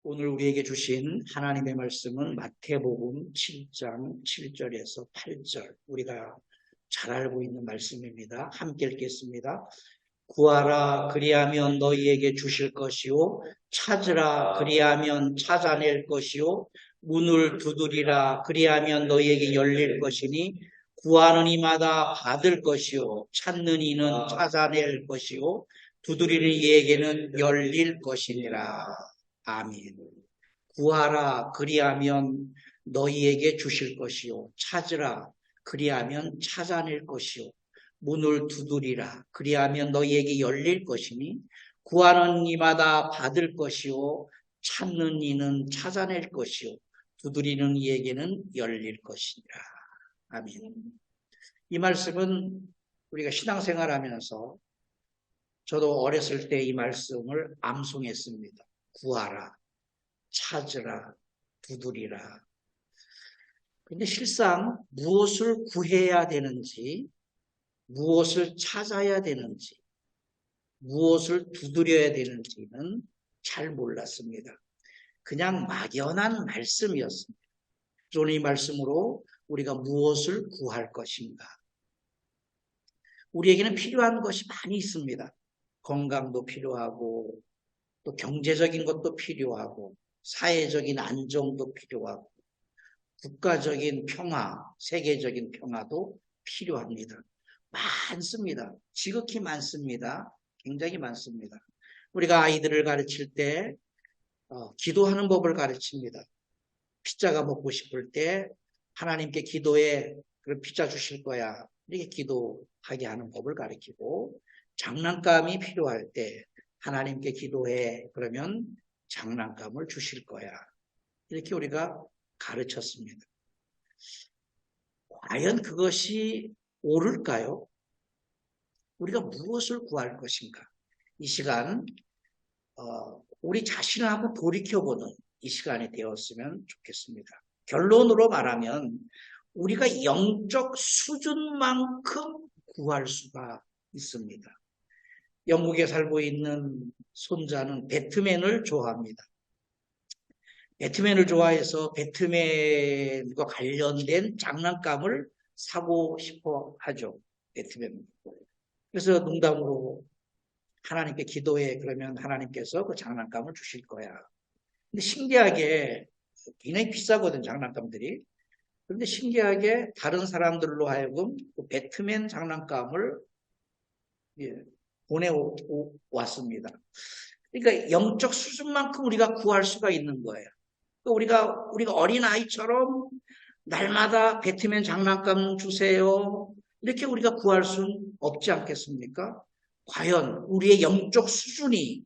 오늘 우리에게 주신 하나님의 말씀은 마태복음 7장 7절에서 8절, 우리가 잘 알고 있는 말씀입니다. 함께 읽겠습니다. 구하라 그리하면 너희에게 주실 것이요, 찾으라 그리하면 찾아낼 것이요, 문을 두드리라 그리하면 너희에게 열릴 것이니 구하는 이마다 받을 것이요, 찾는 이는 찾아낼 것이요, 두드리는 이에게는 열릴 것이니라. 아멘. 구하라 그리하면 너희에게 주실 것이요, 찾으라 그리하면 찾아낼 것이요, 문을 두드리라 그리하면 너희에게 열릴 것이니 구하는 이마다 받을 것이요, 찾는 이는 찾아낼 것이요, 두드리는 이에게는 열릴 것이니라. 아멘. 이 말씀은 우리가 신앙생활하면서 저도 어렸을 때 이 말씀을 암송했습니다. 구하라, 찾으라, 두드리라. 근데 실상 무엇을 구해야 되는지, 무엇을 찾아야 되는지, 무엇을 두드려야 되는지는 잘 몰랐습니다. 그냥 막연한 말씀이었습니다. 오늘 이 말씀으로 우리가 무엇을 구할 것인가? 우리에게는 필요한 것이 많이 있습니다. 건강도 필요하고, 또 경제적인 것도 필요하고, 사회적인 안정도 필요하고, 국가적인 평화, 세계적인 평화도 필요합니다. 많습니다. 지극히 많습니다. 굉장히 많습니다. 우리가 아이들을 가르칠 때 기도하는 법을 가르칩니다. 피자가 먹고 싶을 때 하나님께 기도해, 그럼 피자 주실 거야, 이렇게 기도하게 하는 법을 가르치고, 장난감이 필요할 때 하나님께 기도해, 그러면 장난감을 주실 거야, 이렇게 우리가 가르쳤습니다. 과연 그것이 옳을까요? 우리가 무엇을 구할 것인가? 이 시간 우리 자신을 한번 돌이켜보는 이 시간이 되었으면 좋겠습니다. 결론으로 말하면 우리가 영적 수준만큼 구할 수가 있습니다. 영국에 살고 있는 손자는 배트맨을 좋아합니다. 배트맨을 좋아해서 배트맨과 관련된 장난감을 사고 싶어 하죠. 배트맨. 그래서 농담으로 하나님께 기도해, 그러면 하나님께서 그 장난감을 주실 거야. 근데 신기하게 굉장히 비싸거든, 장난감들이. 그런데 신기하게 다른 사람들로 하여금 그 배트맨 장난감을 보내왔습니다. 그러니까 영적 수준만큼 우리가 구할 수가 있는 거예요. 우리가 어린아이처럼 날마다 배트맨 장난감 주세요, 이렇게 우리가 구할 수는 없지 않겠습니까? 과연 우리의 영적 수준이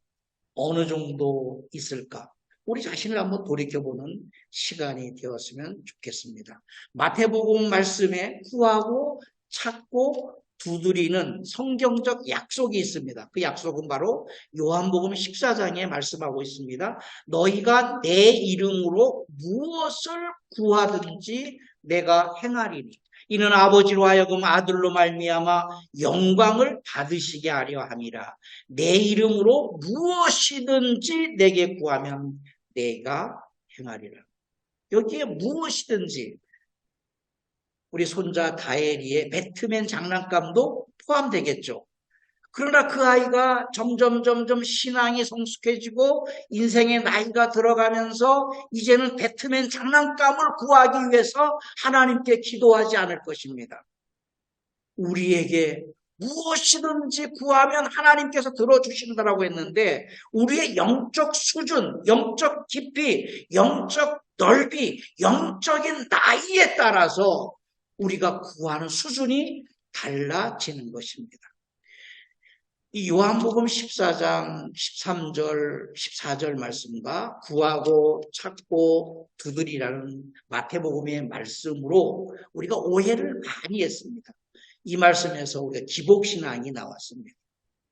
어느 정도 있을까? 우리 자신을 한번 돌이켜보는 시간이 되었으면 좋겠습니다. 마태복음 말씀에 구하고 찾고 두드리는 성경적 약속이 있습니다. 그 약속은 바로 요한복음 14장에 말씀하고 있습니다. 너희가 내 이름으로 무엇을 구하든지 내가 행하리니 이는 아버지로 하여금 아들로 말미암아 영광을 받으시게 하려 함이라. 내 이름으로 무엇이든지 내게 구하면 내가 행하리라. 여기에 무엇이든지 우리 손자 다혜리의 배트맨 장난감도 포함되겠죠. 그러나 그 아이가 점점 신앙이 성숙해지고 인생의 나이가 들어가면서 이제는 배트맨 장난감을 구하기 위해서 하나님께 기도하지 않을 것입니다. 우리에게 무엇이든지 구하면 하나님께서 들어주신다라고 했는데, 우리의 영적 수준, 영적 깊이, 영적 넓이, 영적인 나이에 따라서 우리가 구하는 수준이 달라지는 것입니다. 이 요한복음 14장 13절, 14절 말씀과 구하고 찾고 두드리라는 마태복음의 말씀으로 우리가 오해를 많이 했습니다. 이 말씀에서 우리가 기복신앙이 나왔습니다.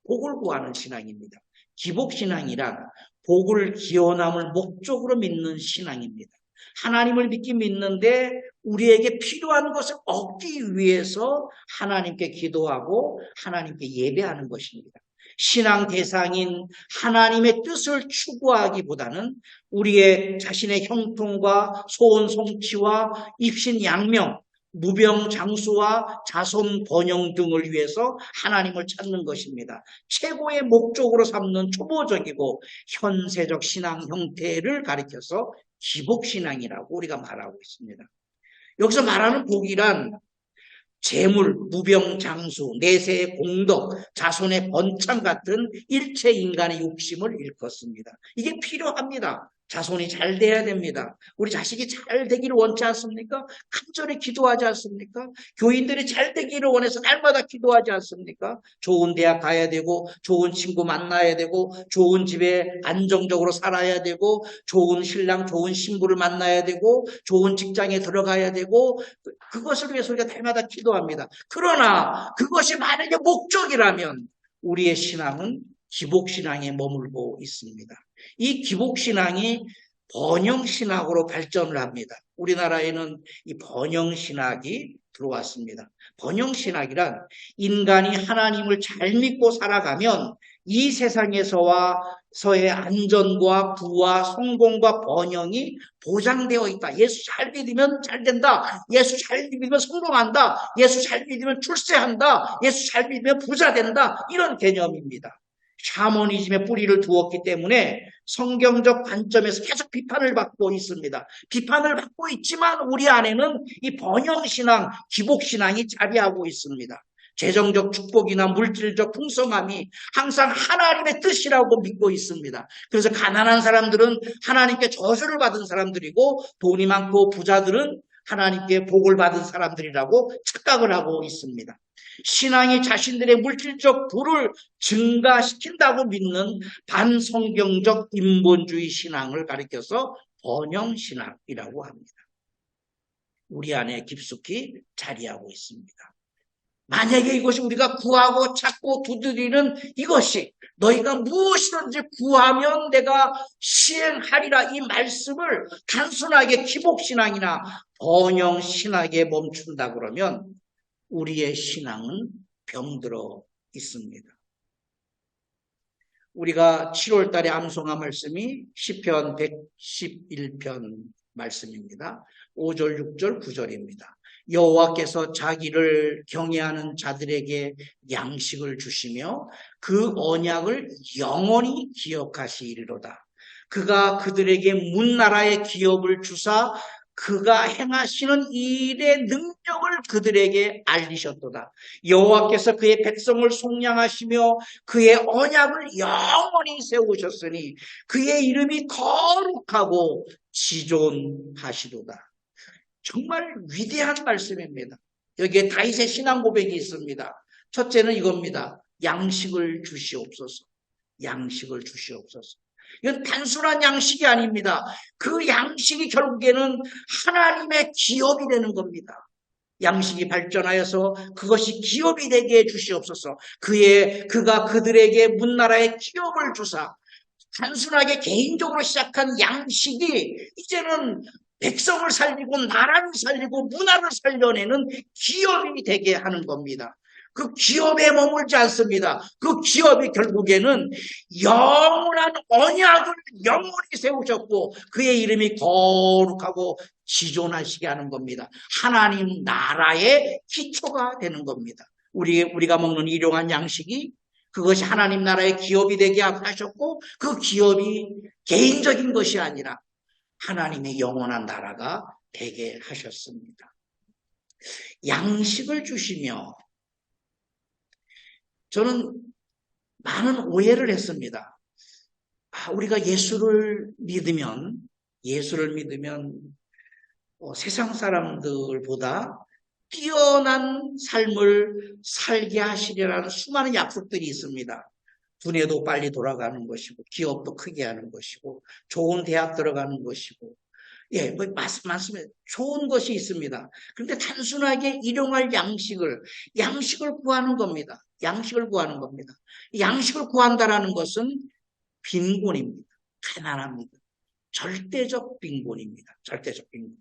복을 구하는 신앙입니다. 기복신앙이란 복을 기원함을 목적으로 믿는 신앙입니다. 하나님을 믿는데 우리에게 필요한 것을 얻기 위해서 하나님께 기도하고 하나님께 예배하는 것입니다. 신앙 대상인 하나님의 뜻을 추구하기보다는 우리의 자신의 형통과 소원 성취와 입신 양명, 무병장수와 자손 번영 등을 위해서 하나님을 찾는 것입니다. 최고의 목적으로 삼는 초보적이고 현세적 신앙 형태를 가리켜서 기복신앙이라고 우리가 말하고 있습니다. 여기서 말하는 복이란 재물, 무병장수, 내세의 공덕, 자손의 번창 같은 일체 인간의 욕심을 일컫습니다. 이게 필요합니다. 자손이 잘 돼야 됩니다. 우리 자식이 잘 되기를 원치 않습니까? 간절히 기도하지 않습니까? 교인들이 잘 되기를 원해서 날마다 기도하지 않습니까? 좋은 대학 가야 되고, 좋은 친구 만나야 되고, 좋은 집에 안정적으로 살아야 되고, 좋은 신랑, 좋은 신부를 만나야 되고, 좋은 직장에 들어가야 되고, 그것을 위해서 우리가 날마다 기도합니다. 그러나 그것이 만약에 목적이라면 우리의 신앙은 기복신앙에 머물고 있습니다. 이 기복신앙이 번영신학으로 발전을 합니다. 우리나라에는 이 번영신학이 들어왔습니다. 번영신학이란 인간이 하나님을 잘 믿고 살아가면 이 세상에서의 안전과 부와 성공과 번영이 보장되어 있다. 예수 잘 믿으면 잘 된다. 예수 잘 믿으면 성공한다. 예수 잘 믿으면 출세한다. 예수 잘 믿으면 부자 된다. 이런 개념입니다. 샤머니즘의 뿌리를 두었기 때문에 성경적 관점에서 계속 비판을 받고 있습니다. 비판을 받고 있지만 우리 안에는 이 번영신앙, 기복신앙이 자리하고 있습니다. 재정적 축복이나 물질적 풍성함이 항상 하나님의 뜻이라고 믿고 있습니다. 그래서 가난한 사람들은 하나님께 저주를 받은 사람들이고 돈이 많고 부자들은 하나님께 복을 받은 사람들이라고 착각을 하고 있습니다. 신앙이 자신들의 물질적 부를 증가시킨다고 믿는 반성경적 인본주의 신앙을 가리켜서 번영신학이라고 합니다. 우리 안에 깊숙이 자리하고 있습니다. 만약에 이것이 우리가 구하고 찾고 두드리는 이것이 너희가 무엇이든지 구하면 내가 시행하리라 이 말씀을 단순하게 기복신앙이나 번영신학에 멈춘다 그러면 우리의 신앙은 병들어 있습니다. 우리가 7월 달에 암송한 말씀이 시편 111편 말씀입니다. 5절, 6절, 9절입니다. 여호와께서 자기를 경외하는 자들에게 양식을 주시며 그 언약을 영원히 기억하시리로다. 그가 그들에게 문나라의 기업을 주사 그가 행하시는 일의 능력을 그들에게 알리셨도다. 여호와께서 그의 백성을 속량하시며 그의 언약을 영원히 세우셨으니 그의 이름이 거룩하고 지존하시도다. 정말 위대한 말씀입니다. 여기에 다윗의 신앙 고백이 있습니다. 첫째는 이겁니다. 양식을 주시옵소서. 양식을 주시옵소서. 이건 단순한 양식이 아닙니다. 그 양식이 결국에는 하나님의 기업이 되는 겁니다. 양식이 발전하여서 그것이 기업이 되게 해주시옵소서. 그가 그들에게 문나라의 기업을 주사 단순하게 개인적으로 시작한 양식이 이제는 백성을 살리고 나라를 살리고 문화를 살려내는 기업이 되게 하는 겁니다. 그 기업에 머물지 않습니다. 그 기업이 결국에는 영원한 언약을 영원히 세우셨고 그의 이름이 거룩하고 지존하시게 하는 겁니다. 하나님 나라의 기초가 되는 겁니다. 우리가 먹는 일용한 양식이 그것이 하나님 나라의 기업이 되게 하셨고 그 기업이 개인적인 것이 아니라 하나님의 영원한 나라가 되게 하셨습니다. 양식을 주시며 저는 많은 오해를 했습니다. 우리가 예수를 믿으면 세상 사람들보다 뛰어난 삶을 살게 하시리라는 수많은 약속들이 있습니다. 두뇌도 빨리 돌아가는 것이고 기업도 크게 하는 것이고 좋은 대학 들어가는 것이고 맞습니다. 좋은 것이 있습니다. 그런데 단순하게 일용할 양식을 구하는 겁니다. 양식을 구하는 겁니다. 양식을 구한다라는 것은 빈곤입니다. 가난합니다. 절대적 빈곤입니다. 절대적 빈곤.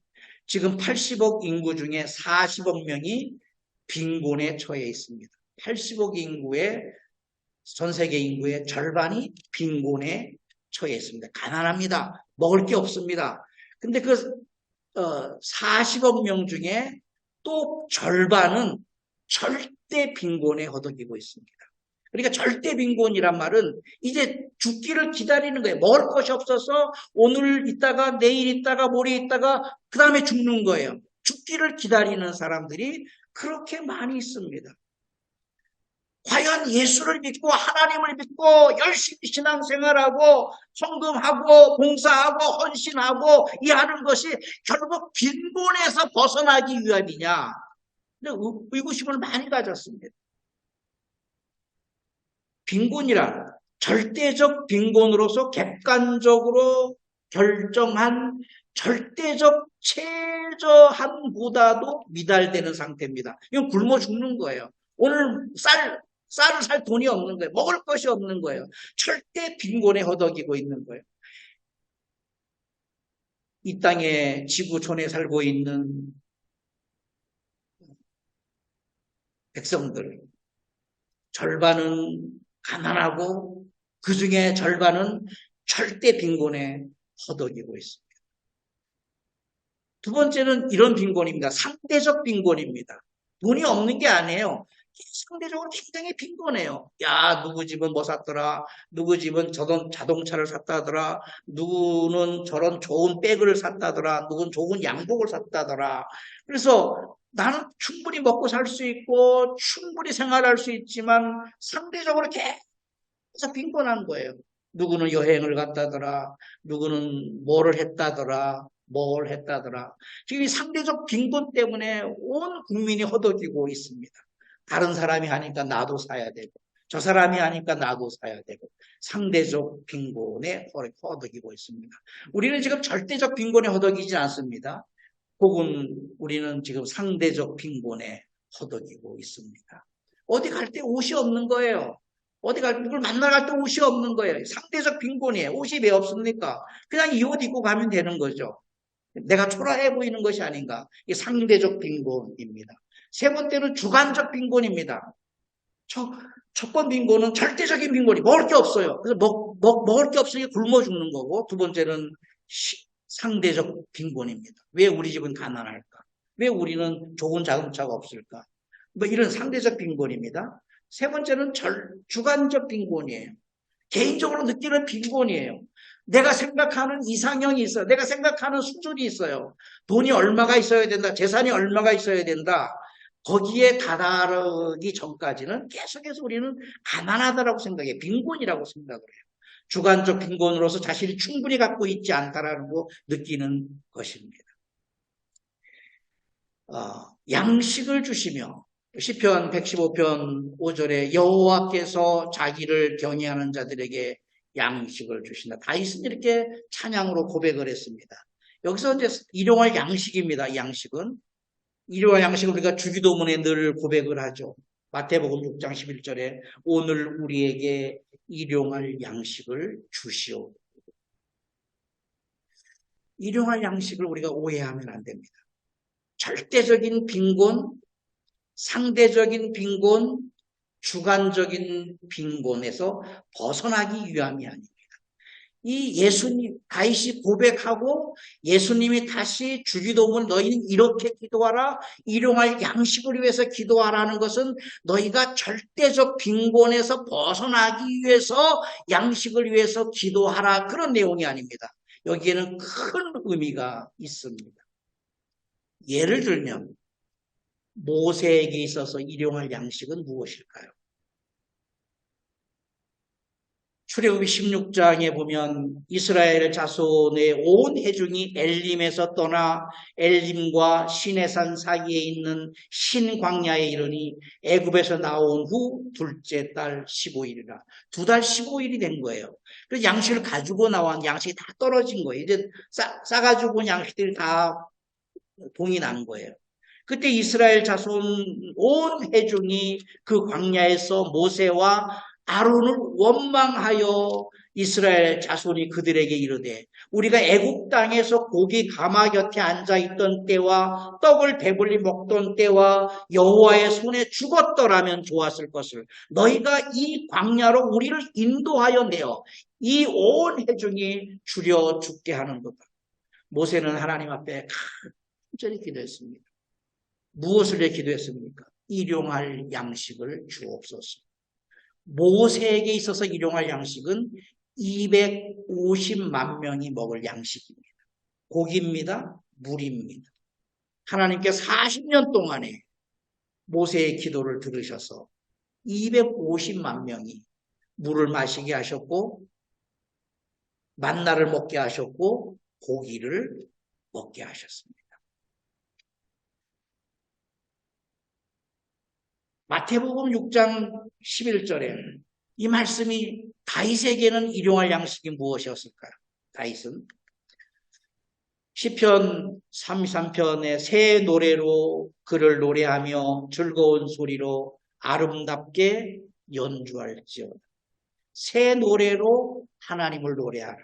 지금 80억 인구 중에 40억 명이 빈곤에 처해 있습니다. 80억 인구의 전 세계 인구의 절반이 빈곤에 처해 있습니다. 가난합니다. 먹을 게 없습니다. 근데 그 40억 명 중에 또 절반은 절대 빈곤에 허덕이고 있습니다. 그러니까 절대 빈곤이란 말은 이제 죽기를 기다리는 거예요. 먹을 것이 없어서 오늘 있다가 내일 있다가 모레 있다가 그 다음에 죽는 거예요. 죽기를 기다리는 사람들이 그렇게 많이 있습니다. 과연 예수를 믿고 하나님을 믿고 열심히 신앙생활하고 성금하고 봉사하고 헌신하고 이 하는 것이 결국 빈곤에서 벗어나기 위함이냐? 의구심을 많이 가졌습니다. 빈곤이란 절대적 빈곤으로서 객관적으로 결정한 절대적 최저한보다도 미달되는 상태입니다. 이건 굶어 죽는 거예요. 오늘 쌀을 살 돈이 없는 거예요. 먹을 것이 없는 거예요. 절대 빈곤에 허덕이고 있는 거예요. 이 땅에 지구촌에 살고 있는 백성들 절반은 가난하고 그 중에 절반은 절대 빈곤에 허덕이고 있습니다. 두 번째는 이런 빈곤입니다. 상대적 빈곤입니다. 돈이 없는 게 아니에요. 상대적으로 굉장히 빈곤해요. 야, 누구 집은 뭐 샀더라. 누구 집은 저런 자동차를 샀다더라. 누구는 저런 좋은 백을 샀다더라. 누구는 좋은 양복을 샀다더라. 그래서 나는 충분히 먹고 살 수 있고 충분히 생활할 수 있지만 상대적으로 계속 빈곤한 거예요. 누구는 여행을 갔다더라. 누구는 뭐를 했다더라. 뭘 했다더라. 지금 이 상대적 빈곤 때문에 온 국민이 허덕이고 있습니다. 다른 사람이 하니까 나도 사야 되고 저 사람이 하니까 나도 사야 되고 상대적 빈곤에 허덕이고 있습니다. 우리는 지금 절대적 빈곤에 허덕이지 않습니다. 혹은 우리는 지금 상대적 빈곤에 허덕이고 있습니다. 어디 갈 때 옷이 없는 거예요. 누굴 만나러 갈 때 옷이 없는 거예요. 상대적 빈곤이에요. 옷이 왜 없습니까? 그냥 이 옷 입고 가면 되는 거죠. 내가 초라해 보이는 것이 아닌가. 이게 상대적 빈곤입니다. 세 번째는 주관적 빈곤입니다. 첫 번 빈곤은 절대적인 빈곤이 먹을 게 없어요. 그래서 먹을 게 없으니 굶어 죽는 거고, 두 번째는 상대적 빈곤입니다. 왜 우리 집은 가난할까? 왜 우리는 좋은 자동차가 없을까? 뭐 이런 상대적 빈곤입니다. 세 번째는 주관적 빈곤이에요. 개인적으로 느끼는 빈곤이에요. 내가 생각하는 이상형이 있어요. 내가 생각하는 수준이 있어요. 돈이 얼마가 있어야 된다. 재산이 얼마가 있어야 된다. 거기에 다다르기 전까지는 계속해서 우리는 가난하다라고 생각해요. 빈곤이라고 생각을 해요. 주관적 빈곤으로서 자신이 충분히 갖고 있지 않다라는 거 느끼는 것입니다. 양식을 주시며 시편 115편 5절에 여호와께서 자기를 경외하는 자들에게 양식을 주신다. 다윗은 이렇게 찬양으로 고백을 했습니다. 여기서 이제 일용할 양식입니다. 이 양식은 일용할 양식을 우리가 주기도문에 늘 고백을 하죠. 마태복음 6장 11절에 오늘 우리에게 일용할 양식을 주시오. 일용할 양식을 우리가 오해하면 안 됩니다. 절대적인 빈곤, 상대적인 빈곤, 주관적인 빈곤에서 벗어나기 위함이 아닙니다. 이 예수님, 다윗이 고백하고 예수님이 다시 주기도문 너희는 이렇게 기도하라, 일용할 양식을 위해서 기도하라는 것은 너희가 절대적 빈곤에서 벗어나기 위해서 양식을 위해서 기도하라 그런 내용이 아닙니다. 여기에는 큰 의미가 있습니다. 예를 들면 모세에게 있어서 일용할 양식은 무엇일까요? 출애굽기 16장에 보면 이스라엘 자손의 온 회중이 엘림에서 떠나 엘림과 시내산 사이에 있는 신광야에 이르니 애굽에서 나온 후 둘째 달 15일이라. 두 달 15일이 된 거예요. 그래서 양식을 가지고 나왔는데 양식이 다 떨어진 거예요. 이제 싸가지고 온 양식들이 다 동이 난 거예요. 그때 이스라엘 자손 온 회중이 그 광야에서 모세와 아론을 원망하여 이스라엘 자손이 그들에게 이르되 우리가 애국 땅에서 고기 가마 곁에 앉아있던 때와 떡을 배불리 먹던 때와 여호와의 손에 죽었더라면 좋았을 것을 너희가 이 광야로 우리를 인도하여 내어 이 온 회중이 줄여 죽게 하는도다. 모세는 하나님 앞에 간절히 기도했습니다. 무엇을 기도했습니까? 일용할 양식을 주옵소서. 모세에게 있어서 일용할 양식은 250만 명이 먹을 양식입니다. 고기입니다. 물입니다. 하나님께 40년 동안에 모세의 기도를 들으셔서 250만 명이 물을 마시게 하셨고 만나를 먹게 하셨고 고기를 먹게 하셨습니다. 마태복음 6장 11절에 이 말씀이 다윗에게는 일용할 양식이 무엇이었을까요? 다윗은 시편 33편의 새 노래로 그를 노래하며 즐거운 소리로 아름답게 연주할지어다. 새 노래로 하나님을 노래하라.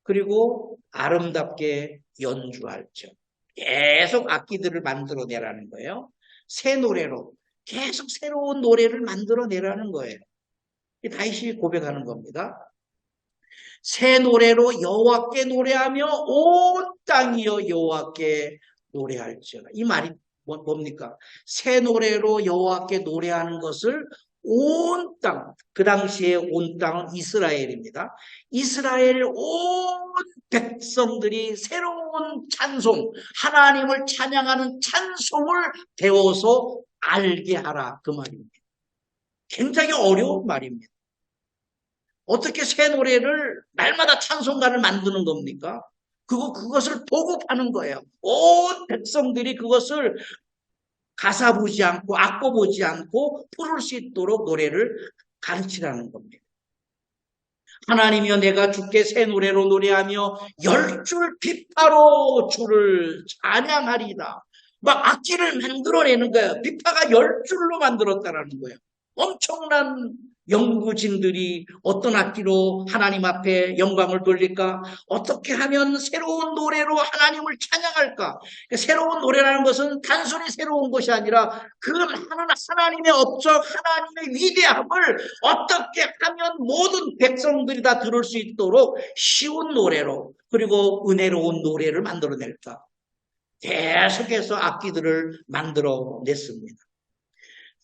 그리고 아름답게 연주할지어다. 계속 악기들을 만들어내라는 거예요. 새 노래로 계속 새로운 노래를 만들어내라는 거예요. 다윗이 고백하는 겁니다. 새 노래로 여호와께 노래하며 온 땅이여 여호와께 노래할지어다. 이 말이 뭡니까? 새 노래로 여호와께 노래하는 것을 온 땅, 그 당시에 온 땅은 이스라엘입니다. 이스라엘 온 백성들이 새로운 찬송, 하나님을 찬양하는 찬송을 배워서 알게 하라, 그 말입니다. 굉장히 어려운 말입니다. 어떻게 새 노래를 날마다 찬송가를 만드는 겁니까? 그것을 보고하는 거예요. 온 백성들이 그것을 가사 보지 않고 악보 보지 않고 부를 수 있도록 노래를 가르치라는 겁니다. 하나님이여 내가 주께 새 노래로 노래하며 10줄 비파로 주를 찬양하리다. 막 악기를 만들어내는 거예요. 비파가 10줄로 만들었다라는 거예요. 엄청난 연구진들이 어떤 악기로 하나님 앞에 영광을 돌릴까? 어떻게 하면 새로운 노래로 하나님을 찬양할까? 새로운 노래라는 것은 단순히 새로운 것이 아니라 그 하나님의 업적, 하나님의 위대함을 어떻게 하면 모든 백성들이 다 들을 수 있도록 쉬운 노래로 그리고 은혜로운 노래를 만들어낼까? 계속해서 악기들을 만들어냈습니다.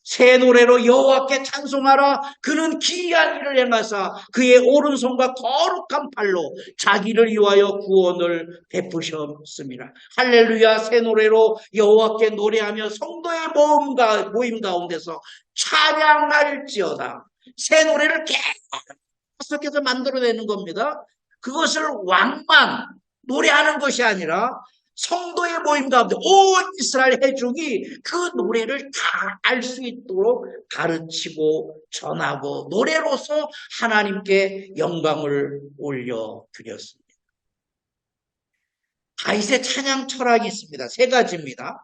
새 노래로 여호와께 찬송하라. 그는 기이한 일을 행하사 그의 오른손과 거룩한 팔로 자기를 위하여 구원을 베푸셨습니다. 할렐루야. 새 노래로 여호와께 노래하며 성도의 모임 가운데서 찬양할지어다. 새 노래를 계속해서 만들어내는 겁니다. 그것을 왕만 노래하는 것이 아니라 성도의 모임 가운데 온 이스라엘 회중이 그 노래를 다 알 수 있도록 가르치고 전하고 노래로서 하나님께 영광을 올려드렸습니다. 다윗의 찬양 철학이 있습니다. 3가지입니다.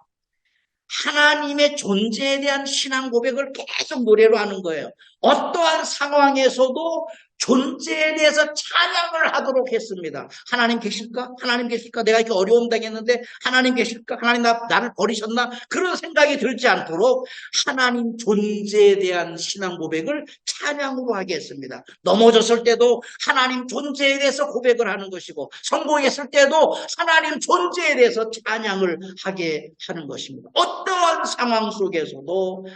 하나님의 존재에 대한 신앙 고백을 계속 노래로 하는 거예요. 어떠한 상황에서도 존재에 대해서 찬양을 하도록 했습니다. 하나님 계실까? 하나님 계실까? 내가 이렇게 어려움 당했는데 하나님 계실까? 하나님 나를 버리셨나? 그런 생각이 들지 않도록 하나님 존재에 대한 신앙 고백을 찬양으로 하게 했습니다. 넘어졌을 때도 하나님 존재에 대해서 고백을 하는 것이고 성공했을 때도 하나님 존재에 대해서 찬양을 하게 하는 것입니다. 어떠한 상황 속에서도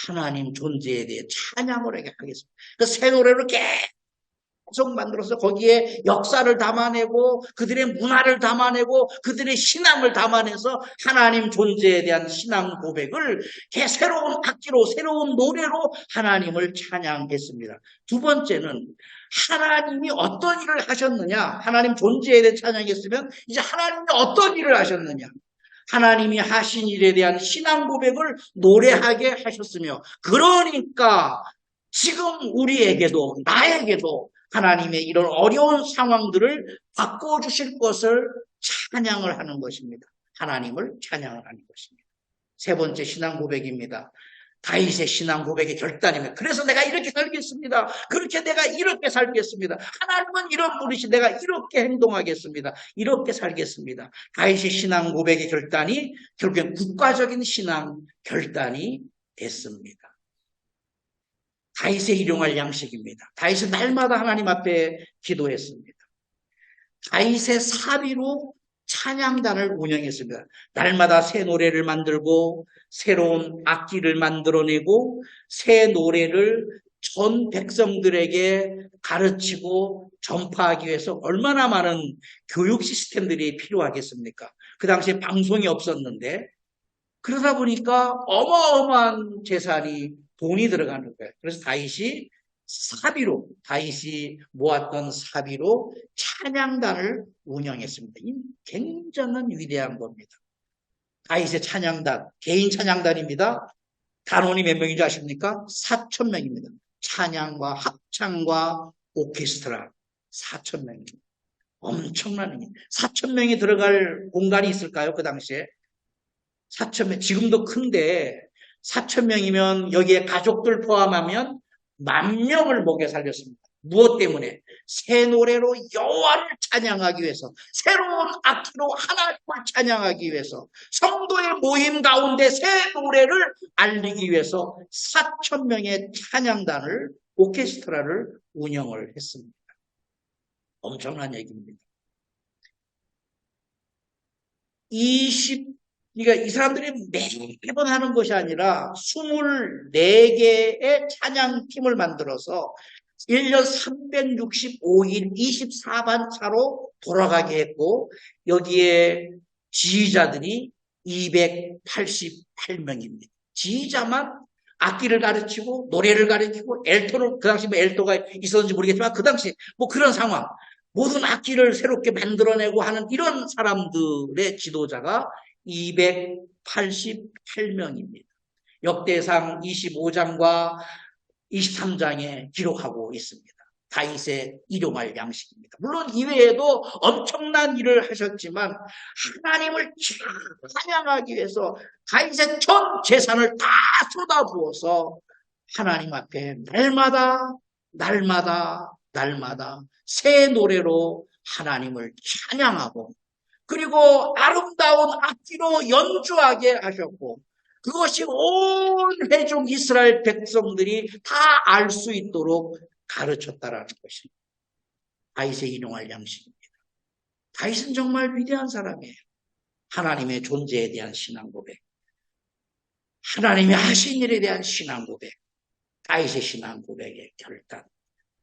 하나님 존재에 대해 찬양을 하게 하겠습니다. 그 새 노래를 계속 만들어서 거기에 역사를 담아내고 그들의 문화를 담아내고 그들의 신앙을 담아내서 하나님 존재에 대한 신앙 고백을 새로운 악기로 새로운 노래로 하나님을 찬양했습니다. 2번째는 하나님이 어떤 일을 하셨느냐. 하나님 존재에 대해 찬양했으면 이제 하나님이 어떤 일을 하셨느냐. 하나님이 하신 일에 대한 신앙 고백을 노래하게 하셨으며 그러니까 지금 우리에게도 나에게도 하나님의 이런 어려운 상황들을 바꿔주실 것을 찬양을 하는 것입니다. 하나님을 찬양을 하는 것입니다. 3번째 신앙 고백입니다. 다윗의 신앙 고백의 결단이며 그래서 내가 이렇게 살겠습니다. 그렇게 내가 이렇게 살겠습니다. 하나님은 이런 분이시 내가 이렇게 행동하겠습니다. 이렇게 살겠습니다. 다윗의 신앙 고백의 결단이 결국엔 국가적인 신앙 결단이 됐습니다. 다윗의 일용할 양식입니다. 다윗은 날마다 하나님 앞에 기도했습니다. 다윗의 사비로 찬양단을 운영했습니다. 날마다 새 노래를 만들고 새로운 악기를 만들어내고 새 노래를 전 백성들에게 가르치고 전파하기 위해서 얼마나 많은 교육 시스템들이 필요하겠습니까? 그 당시에 방송이 없었는데 그러다 보니까 어마어마한 재산이 돈이 들어가는 거예요. 그래서 다윗이 모았던 사비로 찬양단을 운영했습니다. 이 굉장한 위대한 겁니다. 다윗의 찬양단, 개인 찬양단입니다. 단원이 몇 명인 줄 아십니까? 4,000명입니다. 찬양과 합창과 오케스트라 4,000명입니다. 엄청난 의미. 4,000명이 들어갈 공간이 있을까요? 그 당시에 4,000명, 지금도 큰데 4,000명이면 여기에 가족들 포함하면 10,000명을 먹여 살렸습니다. 무엇 때문에? 새 노래로 여호와를 찬양하기 위해서, 새로운 악기로 하나님을 찬양하기 위해서, 성도의 모임 가운데 새 노래를 알리기 위해서 4,000명의 찬양단을, 오케스트라를 운영을 했습니다. 엄청난 얘기입니다. 그러니까 이 사람들이 매번 하는 것이 아니라 24개의 찬양팀을 만들어서 1년 365일 24반차로 돌아가게 했고 여기에 지휘자들이 288명입니다. 지휘자만 악기를 가르치고 노래를 가르치고 엘토를 그 당시 뭐 엘토가 있었는지 모르겠지만 그 당시 뭐 그런 상황 모든 악기를 새롭게 만들어내고 하는 이런 사람들의 지도자가 288명입니다. 역대상 25장과 23장에 기록하고 있습니다. 다윗의 일용할 양식입니다. 물론 이외에도 엄청난 일을 하셨지만 하나님을 찬양하기 위해서 다윗의 전 재산을 다 쏟아부어서 하나님 앞에 날마다 새 노래로 하나님을 찬양하고 그리고 아름다운 악기로 연주하게 하셨고 그것이 온 회중 이스라엘 백성들이 다 알 수 있도록 가르쳤다라는 것입니다. 다윗의 일용할 양식입니다. 다윗은 정말 위대한 사람이에요. 하나님의 존재에 대한 신앙 고백, 하나님이 하신 일에 대한 신앙 고백, 다윗의 신앙 고백의 결단.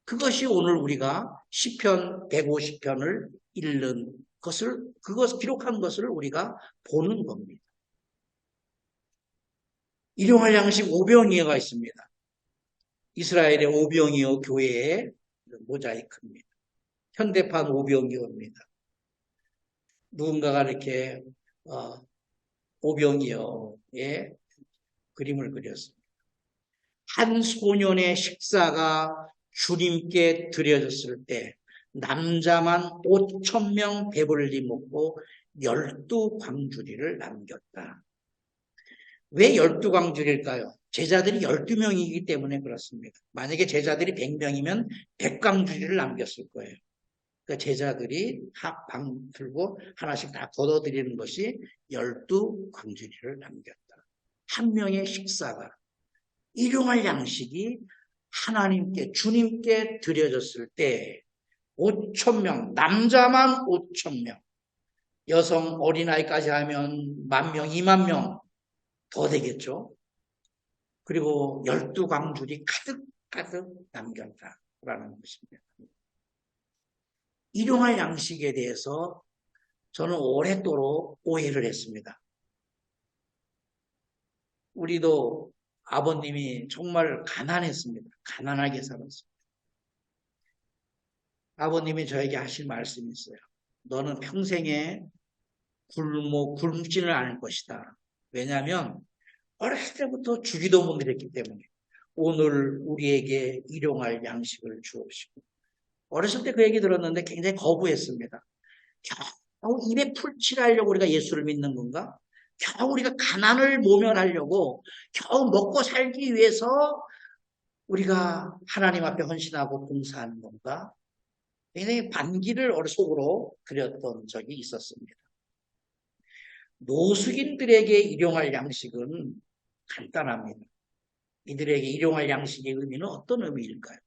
그것이 오늘 우리가 시편 150편을 읽는 그것을 기록한 것을 우리가 보는 겁니다. 일용할 양식 오병이어가 있습니다. 이스라엘의 오병이어 교회의 모자이크입니다. 현대판 오병이어입니다. 누군가가 이렇게 오병이어의 그림을 그렸습니다. 한 소년의 식사가 주님께 드려졌을 때 남자만 5,000명 배불리 먹고 12광주리를 남겼다. 왜 12광주리일까요? 제자들이 12명이기 때문에 그렇습니다. 만약에 제자들이 100명이면 100광주리를 남겼을 거예요. 그러니까 제자들이 방 들고 하나씩 다 걷어들이는 것이 12광주리를 남겼다. 한 명의 식사가 일용할 양식이 하나님께 주님께 드려졌을 때 5,000명, 남자만 5,000명, 여성 어린아이까지 하면 10,000명, 20,000명 더 되겠죠. 그리고 12광줄이 가득 남겼다라는 것입니다. 일용할 양식에 대해서 저는 오랫도록 오해를 했습니다. 우리도 아버님이 정말 가난했습니다. 가난하게 살았습니다. 아버님이 저에게 하신 말씀이 있어요. 너는 평생에 굶지는 않을 것이다. 왜냐하면 어렸을 때부터 주기도 못 드렸기 때문에 오늘 우리에게 일용할 양식을 주옵시고 어렸을 때 그 얘기 들었는데 굉장히 거부했습니다. 겨우 입에 풀칠하려고 우리가 예수를 믿는 건가? 겨우 우리가 가난을 모면하려고 겨우 먹고 살기 위해서 우리가 하나님 앞에 헌신하고 봉사하는 건가? 굉장히 반기를 속으로 그렸던 적이 있었습니다. 노숙인들에게 일용할 양식은 간단합니다. 이들에게 일용할 양식의 의미는 어떤 의미일까요?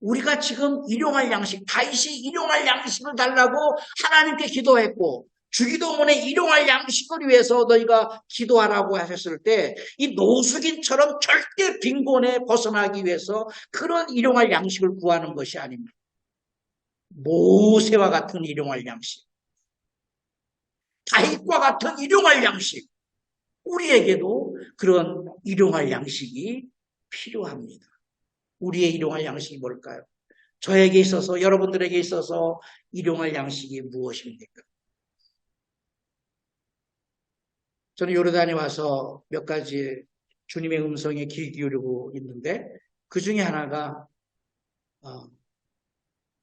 우리가 지금 일용할 양식, 다윗이 일용할 양식을 달라고 하나님께 기도했고 주기도문에 일용할 양식을 위해서 너희가 기도하라고 하셨을 때 이 노숙인처럼 절대 빈곤에 벗어나기 위해서 그런 일용할 양식을 구하는 것이 아닙니다. 모세와 같은 일용할 양식, 다윗과 같은 일용할 양식, 우리에게도 그런 일용할 양식이 필요합니다. 우리의 일용할 양식이 뭘까요? 저에게 있어서, 여러분들에게 있어서 일용할 양식이 무엇입니까? 저는 요르단에 와서 몇 가지 주님의 음성에 귀 기울이고 있는데 그 중에 하나가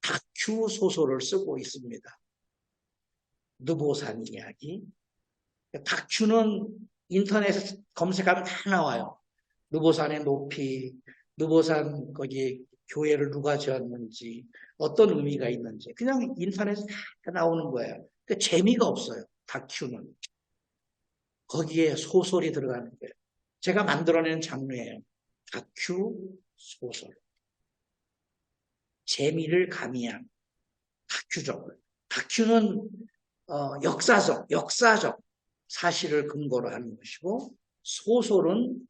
다큐 소설을 쓰고 있습니다. 느보산 이야기. 다큐는 인터넷에 검색하면 다 나와요. 느보산의 높이, 느보산 거기 교회를 누가 지었는지, 어떤 의미가 있는지 그냥 인터넷에 다 나오는 거예요. 그러니까 재미가 없어요. 다큐는. 거기에 소설이 들어가는 거예요. 제가 만들어낸 장르예요. 다큐 소설. 재미를 가미한 다큐적. 다큐는 역사적 사실을 근거로 하는 것이고 소설은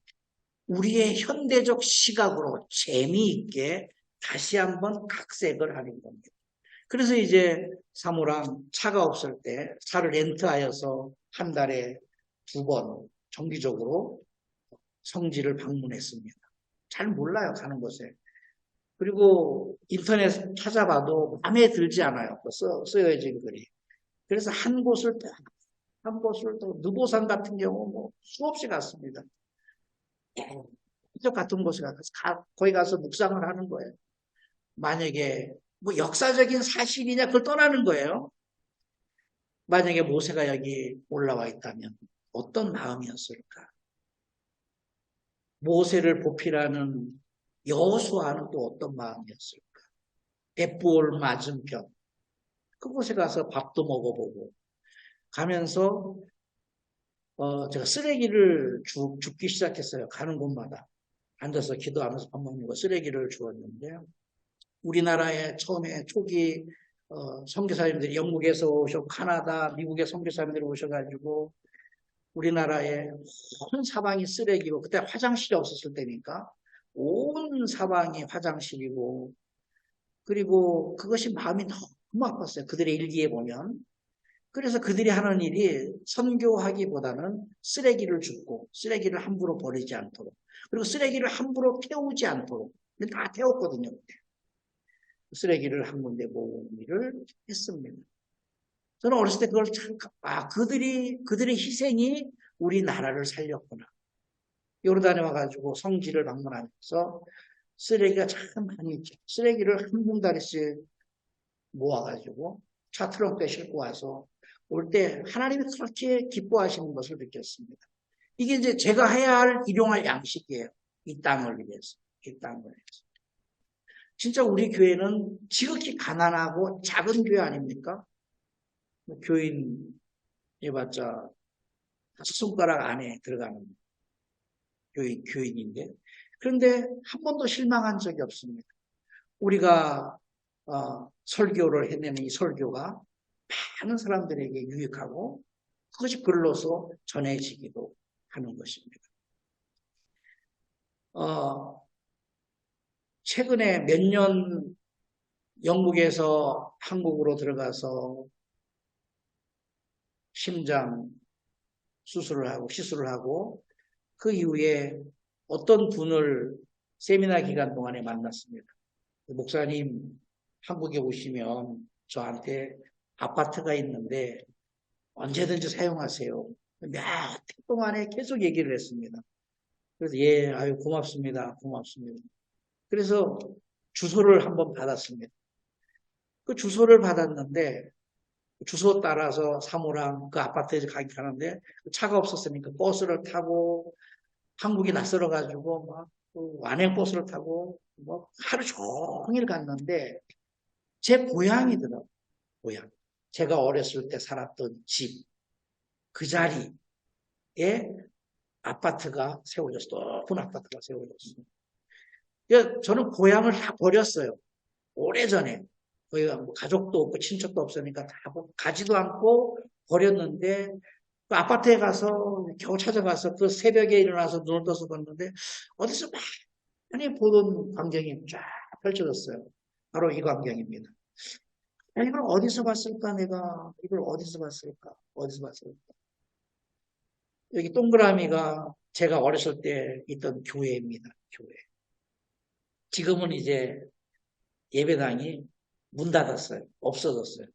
우리의 현대적 시각으로 재미있게 다시 한번 각색을 하는 겁니다. 그래서 이제 사모랑 차가 없을 때 차를 렌트하여서 한 달에 2번 정기적으로 성지를 방문했습니다. 잘 몰라요, 가는 곳에. 그리고 인터넷 찾아봐도 마음에 들지 않아요. 쓰여진 글이. 그래서 한 곳을 또 느보산 같은 경우 뭐 수없이 갔습니다. 적 같은 곳에 가서 거기 가서 묵상을 하는 거예요. 만약에 뭐 역사적인 사실이냐 그걸 떠나는 거예요. 만약에 모세가 여기 올라와 있다면 어떤 마음이었을까? 모세를 보필하는 여호수아는 또 어떤 마음이었을까? 벳부올 맞은편 그곳에 가서 밥도 먹어보고 가면서 제가 쓰레기를 줍기 시작했어요. 가는 곳마다 앉아서 기도하면서 밥 먹는 거 쓰레기를 주었는데요. 우리나라에 처음에 초기 선교사님들이 영국에서 오셨고 카나다, 미국의 선교사님들이 오셔가지고 우리나라에 온 사방이 쓰레기고 그때 화장실이 없었을 때니까 온 사방이 화장실이고 그리고 그것이 마음이 너무 아팠어요. 그들의 일기에 보면. 그래서 그들이 하는 일이 선교하기보다는 쓰레기를 줍고 쓰레기를 함부로 버리지 않도록 그리고 쓰레기를 함부로 태우지 않도록 다 태웠거든요. 쓰레기를 한 군데 모으는 일을 했습니다. 저는 어렸을 때 그걸 참, 그들의 희생이 우리나라를 살렸구나. 요르단에 와가지고 성지를 방문하면서 쓰레기가 참 많이 있죠. 쓰레기를 한 봉다리씩 모아가지고 차 트렁크에 싣고 와서 올 때 하나님이 그렇게 기뻐하시는 것을 느꼈습니다. 이게 이제 제가 해야 할 일용할 양식이에요. 이 땅을 위해서. 이 땅을 위해서. 진짜 우리 교회는 지극히 가난하고 작은 교회 아닙니까? 교인 해봤자 5손가락 안에 들어가는 교인인데 그런데 한 번도 실망한 적이 없습니다. 우리가 설교를 해내는 이 설교가 많은 사람들에게 유익하고 그것이 글로서 전해지기도 하는 것입니다. 최근에 몇 년 영국에서 한국으로 들어가서 심장 시술을 하고 그 이후에 어떤 분을 세미나 기간 동안에 만났습니다. 목사님 한국에 오시면 저한테 아파트가 있는데 언제든지 사용하세요. 몇 해 동안에 계속 얘기를 했습니다. 그래서 아유 고맙습니다. 그래서 주소를 한번 받았습니다. 그 주소를 받았는데 주소 따라서 사무랑 그 아파트에 가기 가는데 차가 없었으니까 버스를 타고 한국이 낯설어가지고 막그 완행 버스를 타고 뭐 하루 종일 갔는데 제 고향이더라고요. 고향. 제가 어렸을 때 살았던 집, 그 자리에 아파트가 세워졌어. 높은 아파트가 세워졌어요. 그러니까 저는 고향을 다 버렸어요. 오래전에. 거기가 뭐 가족도 없고 친척도 없으니까 다 가지도 않고 버렸는데 그 아파트에 가서 겨우 찾아가서 그 새벽에 일어나서 눈을 떠서 봤는데 어디서 많이 보던 광경이 쫙 펼쳐졌어요. 바로 이 광경입니다. 야, 이걸 어디서 봤을까 내가 이걸 어디서 봤을까 어디서 봤을까 여기 동그라미가 제가 어렸을 때 있던 교회입니다. 교회. 지금은 이제 예배당이 문 닫았어요. 없어졌어요.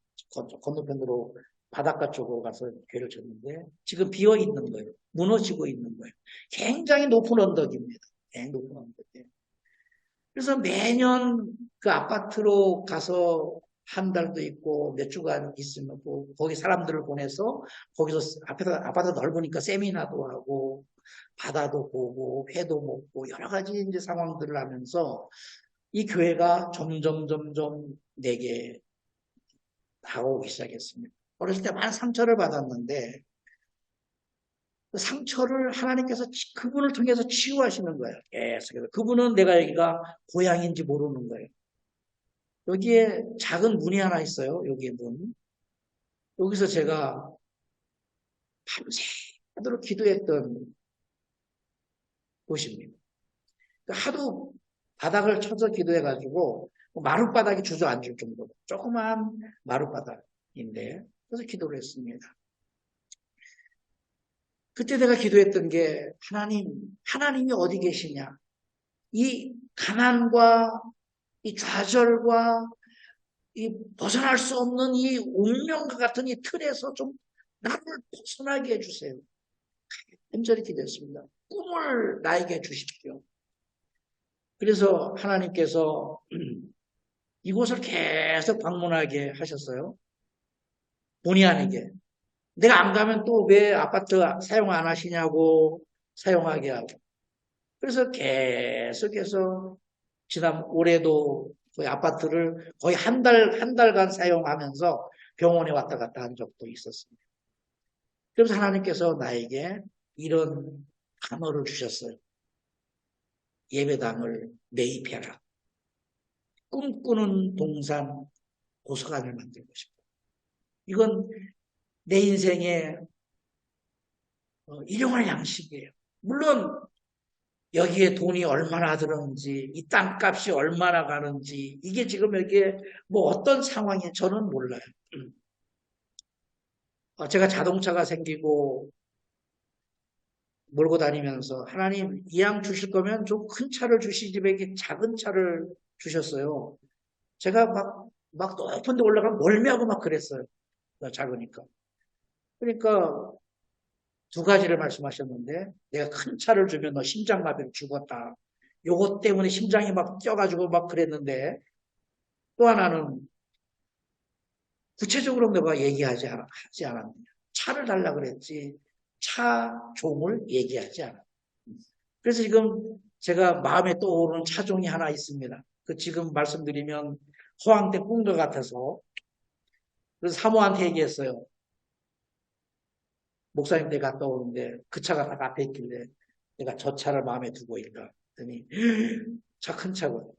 건너편으로 바닷가 쪽으로 가서 교회를 쳤는데 지금 비어 있는 거예요. 무너지고 있는 거예요. 굉장히 높은 언덕입니다. 굉장히 높은 언덕이에요. 그래서 매년 그 아파트로 가서 한 달도 있고 몇 주간 있으면 거기 사람들을 보내서 거기서 아파트 넓으니까 세미나도 하고 바다도 보고 회도 먹고 여러 가지 이제 상황들을 하면서 이 교회가 점점 내게 다가오기 시작했습니다. 어렸을 때 많은 상처를 받았는데 그 상처를 하나님께서 그분을 통해서 치유하시는 거예요. 계속해서. 그분은 내가 여기가 고향인지 모르는 거예요. 여기에 작은 문이 하나 있어요. 여기에 문. 여기서 제가 밤새도록 기도했던 곳입니다. 하도 바닥을 쳐서 기도해가지고 마룻바닥이 주저앉을 정도로 조그만 마룻바닥인데 그래서 기도를 했습니다. 그때 내가 기도했던 게 하나님이 어디 계시냐? 이 가난과 이 좌절과 이 벗어날 수 없는 이 운명과 같은 이 틀에서 좀 나를 벗어나게 해주세요. 간절히 기도했습니다. 꿈을 나에게 주십시오. 그래서 하나님께서 이곳을 계속 방문하게 하셨어요. 본의 아니게. 내가 안 가면 또 왜 아파트 사용 안 하시냐고 사용하게 하고. 그래서 계속해서 지난 올해도 거의 아파트를 거의 한 달간 사용하면서 병원에 왔다 갔다 한 적도 있었습니다. 그래서 하나님께서 나에게 이런 단어를 주셨어요. 예배당을 매입해라. 꿈꾸는 동산 도서관을 만들고 싶다. 이건 내 인생의 일용할 양식이에요. 물론 여기에 돈이 얼마나 들었는지, 이 땅값이 얼마나 가는지, 이게 지금 여기에 뭐 어떤 상황이 저는 몰라요. 제가 자동차가 생기고 몰고 다니면서 하나님 이 양 주실 거면 좀 큰 차를 주시지 왜 이렇게 작은 차를 주셨어요. 제가 막 높은 데 올라가면 멀미하고 막 그랬어요. 작으니까. 그러니까 두 가지를 말씀하셨는데 내가 큰 차를 주면 너 심장마비로 죽었다. 요것 때문에 심장이 막 뛰어가지고 막 그랬는데 또 하나는 구체적으로 내가 얘기하지 않았느냐. 차를 달라 그랬지 차 종을 얘기하지 않았. 그래서 지금 제가 마음에 떠오르는 차종이 하나 있습니다. 그 지금 말씀드리면 허황된 꿈과 같아서 그래서 사모한테 얘기했어요. 목사님 댁 갔다 오는데 그 차가 딱 앞에 있길래 내가 저 차를 마음에 두고 있다. 그랬더니 차 큰 차고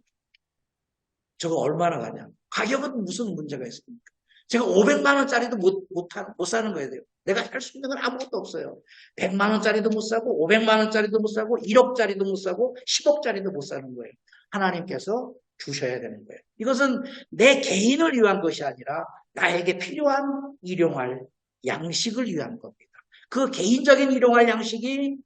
저거 얼마나 가냐. 가격은 무슨 문제가 있습니까? 제가 500만 원짜리도 못 사는 거예요. 내가 할 수 있는 건 아무것도 없어요. 100만 원짜리도 못 사고 500만 원짜리도 못 사고 1억짜리도 못 사고 10억짜리도 못 사는 거예요. 하나님께서 주셔야 되는 거예요. 이것은 내 개인을 위한 것이 아니라 나에게 필요한 일용할 양식을 위한 겁니다. 그 개인적인 일용할 양식이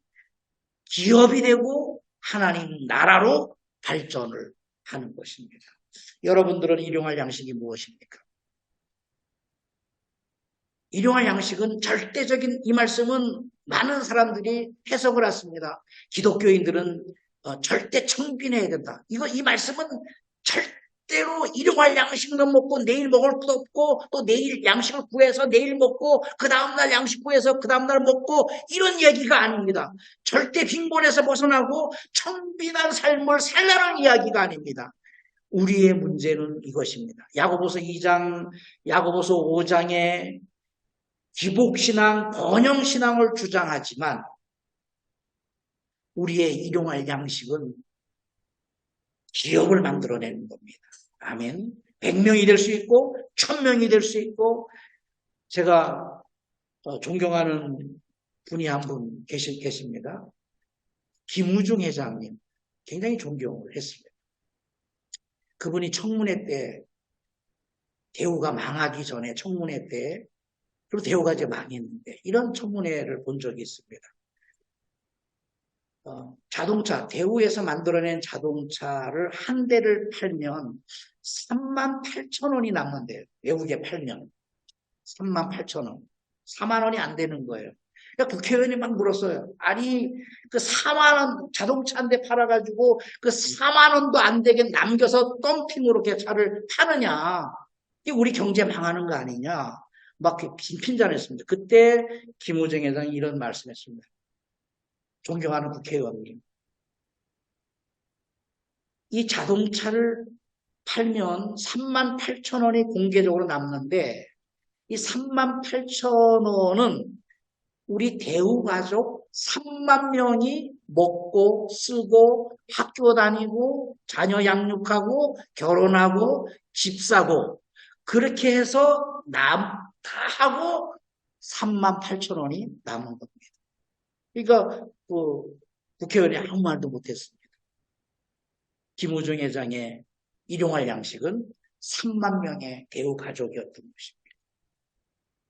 기업이 되고 하나님 나라로 발전을 하는 것입니다. 여러분들은 일용할 양식이 무엇입니까? 일용할 양식은 절대적인 이 말씀은 많은 사람들이 해석을 했습니다. 기독교인들은 절대 청빈해야 된다. 이 말씀은 절대로 일용할 양식만 먹고 내일 먹을 것 없고 또 내일 양식을 구해서 내일 먹고 그 다음날 양식 구해서 그 다음날 먹고 이런 얘기가 아닙니다. 절대 빈곤에서 벗어나고 청빈한 삶을 살라는 이야기가 아닙니다. 우리의 문제는 이것입니다. 야고보서 2장, 야고보서 5장에 기복신앙, 번영신앙을 주장하지만 우리의 일용할 양식은 기업을 만들어내는 겁니다. 아멘. 100명이 될 수 있고 1000명이 될 수 있고 제가 존경하는 분이 한 분 계십니다. 김우중 회장님 굉장히 존경을 했습니다. 그분이 청문회 때 대우가 망하기 전에 청문회 때 그리고 대우가 이제 망했는데 이런 청문회를 본 적이 있습니다. 자동차, 대우에서 만들어낸 자동차를 한 대를 팔면 38,000원이 남는데요. 외국에 팔면 38,000원. 4만 원이 안 되는 거예요. 그러니까 국회의원이 막 물었어요. 아니, 그 4만 원 자동차 한 대 팔아가지고 그 4만 원도 안 되게 남겨서 덤핑으로 이렇게 차를 파느냐. 이게 우리 경제 망하는 거 아니냐. 막 빈핀잔했습니다. 그때 김우정 회장이 이런 말씀했습니다. 존경하는 국회의원님. 이 자동차를 팔면 38,000원이 공개적으로 남는데 이 38,000원은 우리 대우가족 3만 명이 먹고 쓰고 학교 다니고 자녀 양육하고 결혼하고 집 사고 그렇게 해서 다 하고 38,000원이 남은 겁니다. 그러니까 국회의원이 아무 말도 못했습니다. 김우중 회장의 일용할 양식은 3만 명의 대우 가족이었던 것입니다.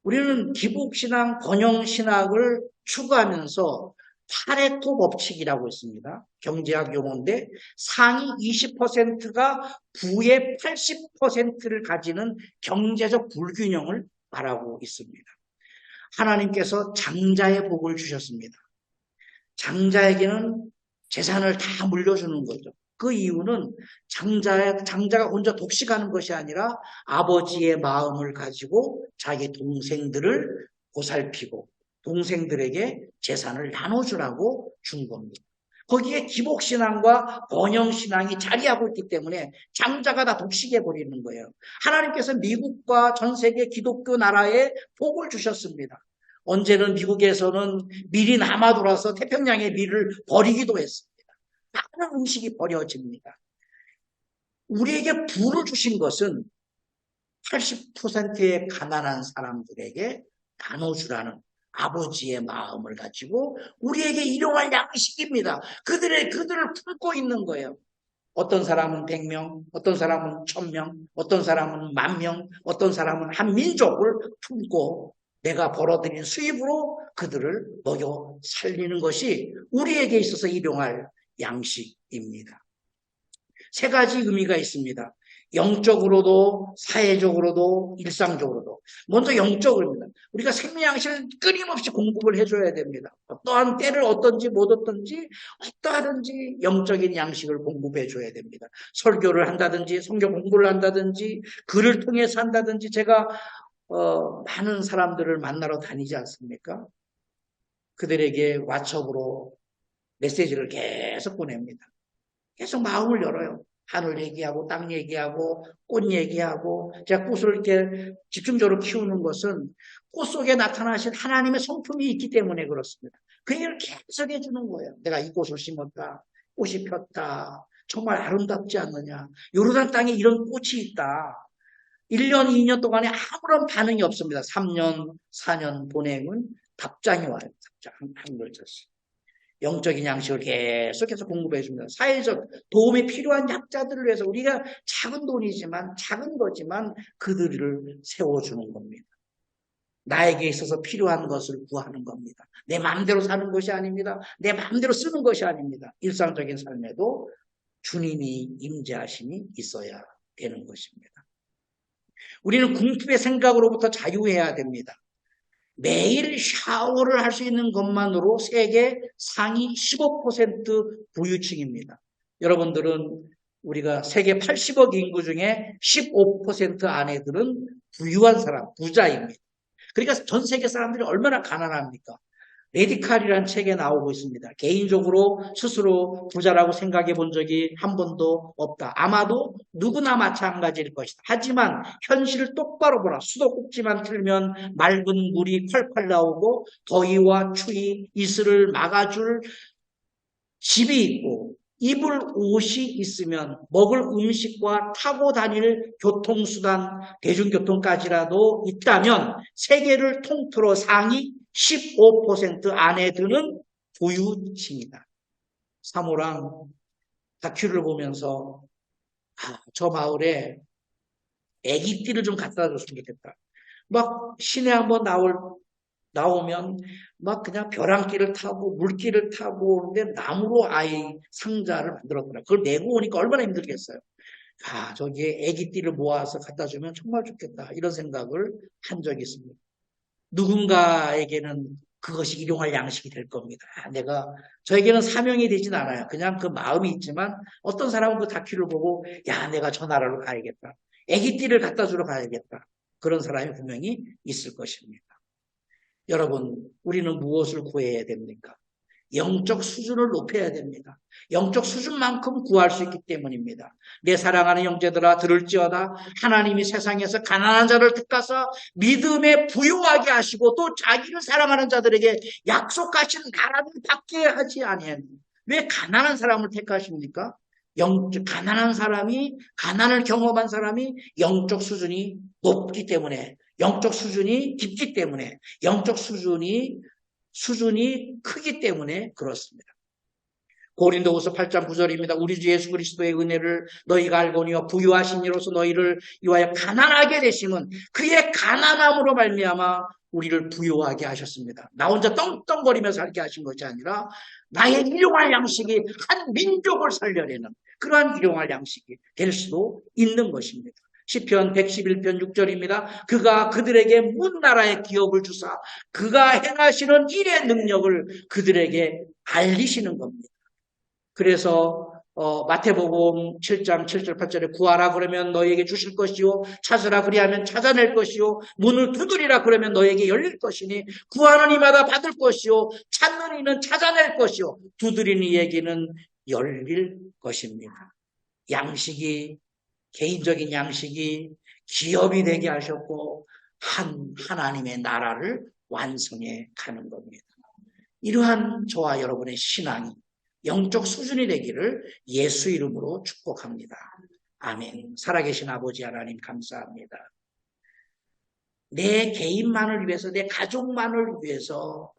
우리는 기복신앙, 번영신학을 추구하면서 파레토 법칙이라고 있습니다. 경제학 용어인데 상위 20%가 부의 80%를 가지는 경제적 불균형을 말하고 있습니다. 하나님께서 장자의 복을 주셨습니다. 장자에게는 재산을 다 물려주는 거죠. 그 이유는 장자가 혼자 독식하는 것이 아니라 아버지의 마음을 가지고 자기 동생들을 보살피고 동생들에게 재산을 나눠주라고 준 겁니다. 거기에 기복신앙과 번영신앙이 자리하고 있기 때문에 장자가 다 독식해버리는 거예요. 하나님께서 미국과 전 세계 기독교 나라에 복을 주셨습니다. 언제는 미국에서는 밀이 남아돌아서 태평양의 밀을 버리기도 했습니다. 많은 음식이 버려집니다. 우리에게 부를 주신 것은 80%의 가난한 사람들에게 나눠주라는 아버지의 마음을 가지고 우리에게 일용할 양식입니다. 그들을 품고 있는 거예요. 어떤 사람은 100명, 어떤 사람은 1000명, 어떤 사람은 10,000명, 어떤 사람은 한 민족을 품고 내가 벌어들인 수입으로 그들을 먹여 살리는 것이 우리에게 있어서 일용할 양식입니다. 세 가지 의미가 있습니다. 영적으로도 사회적으로도 일상적으로도. 먼저 영적으로입니다. 우리가 생명양식을 끊임없이 공급을 해줘야 됩니다. 어떠한 때를 어떤지 못 어떤지 어떠하든지 영적인 양식을 공급해줘야 됩니다. 설교를 한다든지 성경 공부를 한다든지 글을 통해서 한다든지 제가 많은 사람들을 만나러 다니지 않습니까? 그들에게 왓츠업으로 메시지를 계속 보냅니다. 계속 마음을 열어요. 하늘 얘기하고 땅 얘기하고 꽃 얘기하고 제가 꽃을 이렇게 집중적으로 키우는 것은 꽃 속에 나타나신 하나님의 성품이 있기 때문에 그렇습니다. 그 얘기를 계속 해주는 거예요. 내가 이 꽃을 심었다. 꽃이 폈다. 정말 아름답지 않느냐. 요르단 땅에 이런 꽃이 있다. 1년, 2년 동안에 아무런 반응이 없습니다. 3년, 4년 보내면 답장이 와요. 답장 한 글자씩. 영적인 양식을 계속해서 공급해 줍니다. 사회적 도움이 필요한 약자들을 위해서 우리가 작은 돈이지만 작은 거지만 그들을 세워주는 겁니다. 나에게 있어서 필요한 것을 구하는 겁니다. 내 마음대로 사는 것이 아닙니다. 내 마음대로 쓰는 것이 아닙니다. 일상적인 삶에도 주님이 임재하심이 있어야 되는 것입니다. 우리는 궁핍의 생각으로부터 자유해야 됩니다. 매일 샤워를 할 수 있는 것만으로 세계 상위 15% 부유층입니다. 여러분들은 우리가 세계 80억 인구 중에 15% 아내들은 부유한 사람, 부자입니다. 그러니까 전 세계 사람들이 얼마나 가난합니까? 레디칼이라는 책에 나오고 있습니다. 개인적으로 스스로 부자라고 생각해 본 적이 한 번도 없다. 아마도 누구나 마찬가지일 것이다. 하지만 현실을 똑바로 보라. 수도꼭지만 틀면 맑은 물이 콸콸 나오고 더위와 추위, 이슬을 막아줄 집이 있고 입을 옷이 있으면 먹을 음식과 타고 다닐 교통수단, 대중교통까지라도 있다면 세계를 통틀어 상위 15% 안에 드는 부유층이다. 사모랑 다큐를 보면서 저 마을에 애기띠를 좀 갖다 줬으면 좋겠다. 막 시내 한번 나오면 막 그냥 벼랑길을 타고 물길을 타고 오는데 나무로 아이 상자를 만들었더라. 그걸 메고 오니까 얼마나 힘들겠어요. 저기에 애기띠를 모아서 갖다 주면 정말 좋겠다. 이런 생각을 한 적이 있습니다. 누군가에게는 그것이 일용할 양식이 될 겁니다. 저에게는 사명이 되진 않아요. 그냥 그 마음이 있지만 어떤 사람은 그 다큐를 보고 내가 저 나라로 가야겠다. 애기띠를 갖다 주러 가야겠다. 그런 사람이 분명히 있을 것입니다. 여러분, 우리는 무엇을 구해야 됩니까? 영적 수준을 높여야 됩니다. 영적 수준만큼 구할 수 있기 때문입니다. 내 사랑하는 형제들아 들을지어다. 하나님이 세상에서 가난한 자를 택하사 믿음에 부유하게 하시고 또 자기를 사랑하는 자들에게 약속하신 나라를 받게 하지 아니하니. 왜 가난한 사람을 택하십니까? 가난한 사람이, 가난을 경험한 사람이 영적 수준이 높기 때문에, 영적 수준이 깊기 때문에, 영적 수준이 크기 때문에 그렇습니다. 고린도후서 8장 9절입니다. 우리 주 예수 그리스도의 은혜를 너희가 알거니와 부유하신 이로서 너희를 위하여 가난하게 되심은 그의 가난함으로 말미암아 우리를 부유하게 하셨습니다. 나 혼자 떵떵거리며 살게 하신 것이 아니라 나의 일용할 양식이 한 민족을 살려내는 그러한 일용할 양식이 될 수도 있는 것입니다. 시편 111편 6절입니다. 그가 그들에게 문 나라의 기업을 주사 그가 행하시는 일의 능력을 그들에게 알리시는 겁니다. 그래서 마태복음 7장 7절 8절에 구하라 그러면 너희에게 주실 것이요 찾으라 그리하면 찾아낼 것이요 문을 두드리라 그러면 너희에게 열릴 것이니 구하는 이마다 받을 것이요 찾는 이는 찾아낼 것이요 두드리는 이에게는 열릴 것입니다. 개인적인 양식이 기업이 되게 하셨고 하나님의 나라를 완성해 가는 겁니다. 이러한 저와 여러분의 신앙이 영적 수준이 되기를 예수 이름으로 축복합니다. 아멘. 살아계신 아버지 하나님 감사합니다. 내 개인만을 위해서, 내 가족만을 위해서,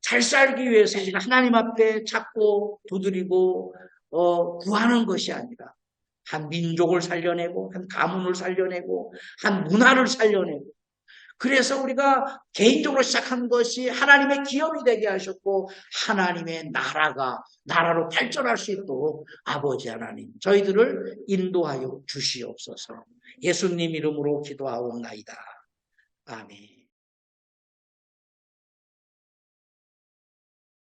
잘 살기 위해서 하나님 앞에 찾고 두드리고 구하는 것이 아니라 한 민족을 살려내고 한 가문을 살려내고 한 문화를 살려내고 그래서 우리가 개인적으로 시작한 것이 하나님의 기업이 되게 하셨고 하나님의 나라로 발전할 수 있도록 아버지 하나님 저희들을 인도하여 주시옵소서. 예수님 이름으로 기도하옵나이다. 아멘.